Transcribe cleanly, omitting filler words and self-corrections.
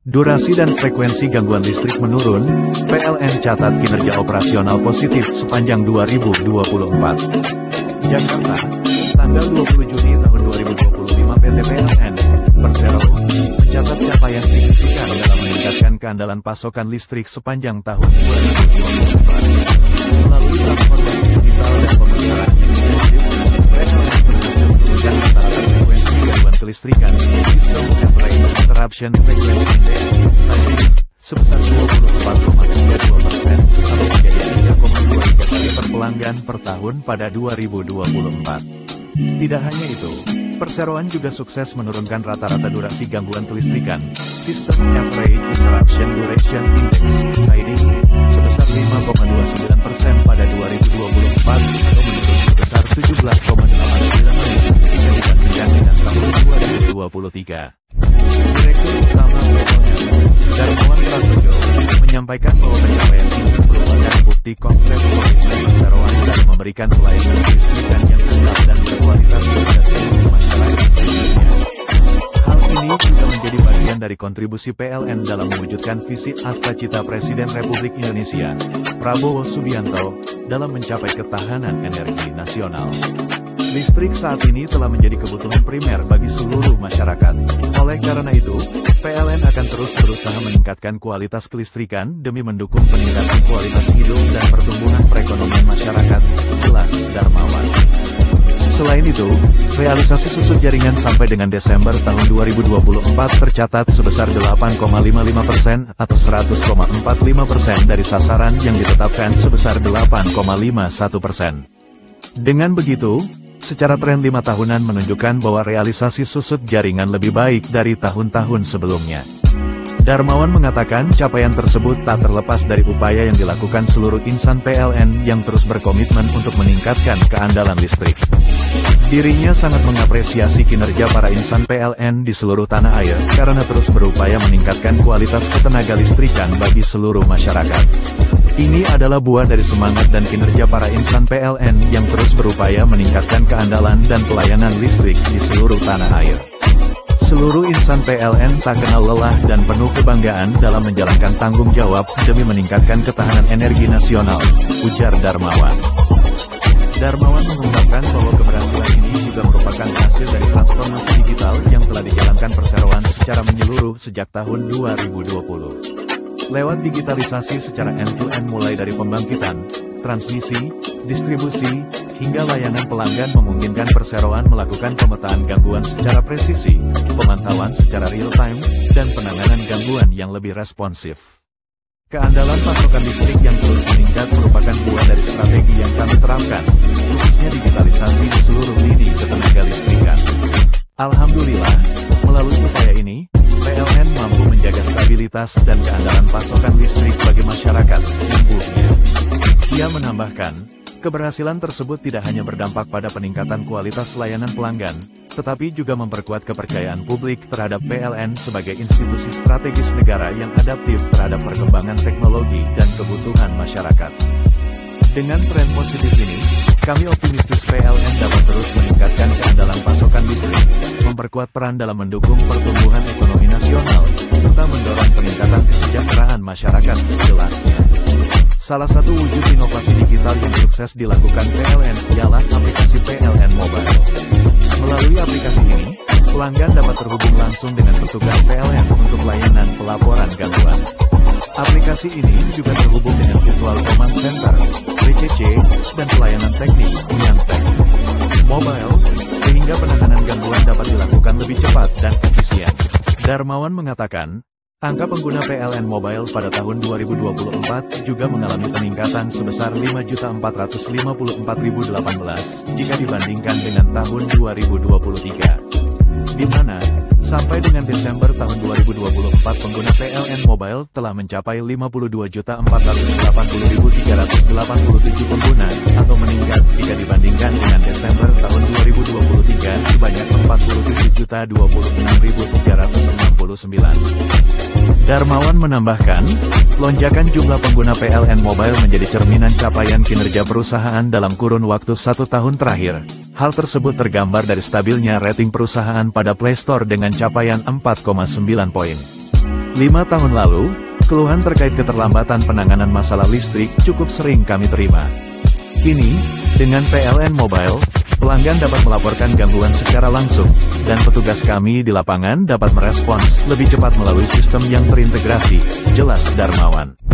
Durasi dan frekuensi gangguan listrik menurun, PLN catat kinerja operasional positif sepanjang 2024. Jakarta, tanggal 20 Juni tahun 2025 PT PLN, Persero, mencatat capaian signifikan dalam meningkatkan keandalan pasokan listrik sepanjang tahun 2024. Melalui transformasi digital dan pemasaran intensif, PLN berhasil menurunkan rata-rata frekuensi gangguan kelistrikan System Average Interruption Frequency Index sebesar 24,32% atau menjadi 3,23 kali per pelanggan per tahun pada 2024. Tidak hanya itu, perseroan juga sukses menurunkan rata-rata durasi gangguan kelistrikan System Average Interruption Duration Index (SAIDI) sebesar 5,29% pada 2024 atau menurun sebesar 17,89 menit jika dibandingkan dengan tahun 2023. Direktur Utama PLN, Darmawan Prasojo, menyampaikan bahwa pencapaian ini merupakan bukti konkret komitmen perseroan dalam memberikan pelayanan kelistrikan yang tetap dan berkualitas kepada seluruh masyarakat Indonesia. Hal ini juga menjadi bagian dari kontribusi PLN dalam mewujudkan visi Asta-Cita Presiden Republik Indonesia, Prabowo Subianto, dalam mencapai ketahanan energi nasional. Listrik saat ini telah menjadi kebutuhan primer bagi seluruh masyarakat. Oleh karena itu, PLN akan terus berusaha meningkatkan kualitas kelistrikan demi mendukung peningkatan kualitas hidup dan pertumbuhan perekonomian masyarakat, jelas Darmawan. Selain itu, realisasi susut jaringan sampai dengan Desember tahun 2024 tercatat sebesar 8,55% atau 100,45% dari sasaran yang ditetapkan sebesar 8,51%. Dengan begitu, secara tren 5 tahunan menunjukkan bahwa realisasi susut jaringan lebih baik dari tahun-tahun sebelumnya. Darmawan mengatakan capaian tersebut tak terlepas dari upaya yang dilakukan seluruh insan PLN yang terus berkomitmen untuk meningkatkan keandalan listrik. Dirinya sangat mengapresiasi kinerja para insan PLN di seluruh tanah air karena terus berupaya meningkatkan kualitas ketenaga listrikan bagi seluruh masyarakat. Ini adalah buah dari semangat dan kinerja para insan PLN yang terus berupaya meningkatkan keandalan dan pelayanan listrik di seluruh tanah air. Seluruh insan PLN tak kenal lelah dan penuh kebanggaan dalam menjalankan tanggung jawab demi meningkatkan ketahanan energi nasional, ujar Darmawan. Darmawan mengungkapkan bahwa keberhasilan ini juga merupakan hasil dari transformasi digital yang telah dijalankan perseroan secara menyeluruh sejak tahun 2020. Lewat digitalisasi secara end-to-end mulai dari pembangkitan, transmisi, distribusi, hingga layanan pelanggan memungkinkan perseroan melakukan pemetaan gangguan secara presisi, pemantauan secara real-time, dan penanganan gangguan yang lebih responsif. Keandalan pasokan listrik yang terus meningkat merupakan buah dari strategi yang kami terapkan, khususnya digitalisasi di seluruh lini ketenaga listrikan. Alhamdulillah, melalui upaya ini, PLN mampu menjaga stabilitas dan keandalan pasokan listrik bagi masyarakat, umpulnya. Ia menambahkan, keberhasilan tersebut tidak hanya berdampak pada peningkatan kualitas layanan pelanggan, tetapi juga memperkuat kepercayaan publik terhadap PLN sebagai institusi strategis negara yang adaptif terhadap perkembangan teknologi dan kebutuhan masyarakat. Dengan tren positif ini, kami optimistis PLN dapat terus meningkatkan keandalan pasokan listrik, memperkuat peran dalam mendukung pertumbuhan ekonomi nasional, serta mendorong peningkatan kesejahteraan masyarakat, jelasnya. Salah satu wujud inovasi digital yang sukses dilakukan PLN ialah aplikasi PLN Mobile. Melalui aplikasi ini, pelanggan dapat terhubung langsung dengan petugas PLN untuk layanan pelaporan gangguan. Aplikasi ini juga terhubung dengan Virtual Command Center, VCC, dan pelayanan teknik, Niantek Mobile, sehingga penanganan gangguan dapat dilakukan lebih cepat dan efisien. Darmawan mengatakan, angka pengguna PLN Mobile pada tahun 2024 juga mengalami peningkatan sebesar 5.454.018 jika dibandingkan dengan tahun 2023. Di mana, sampai dengan Desember tahun 2024 pengguna PLN Mobile telah mencapai 52.480.387 pengguna, atau meningkat jika dibandingkan dengan Desember tahun 2023 sebanyak 47.026.369. Darmawan menambahkan, lonjakan jumlah pengguna PLN Mobile menjadi cerminan capaian kinerja perusahaan dalam kurun waktu 1 tahun terakhir. Hal tersebut tergambar dari stabilnya rating perusahaan pada Play Store dengan capaian 4,9 poin. 5 tahun lalu, keluhan terkait keterlambatan penanganan masalah listrik cukup sering kami terima. Kini, dengan PLN Mobile, pelanggan dapat melaporkan gangguan secara langsung, dan petugas kami di lapangan dapat merespons lebih cepat melalui sistem yang terintegrasi. Jelas Darmawan.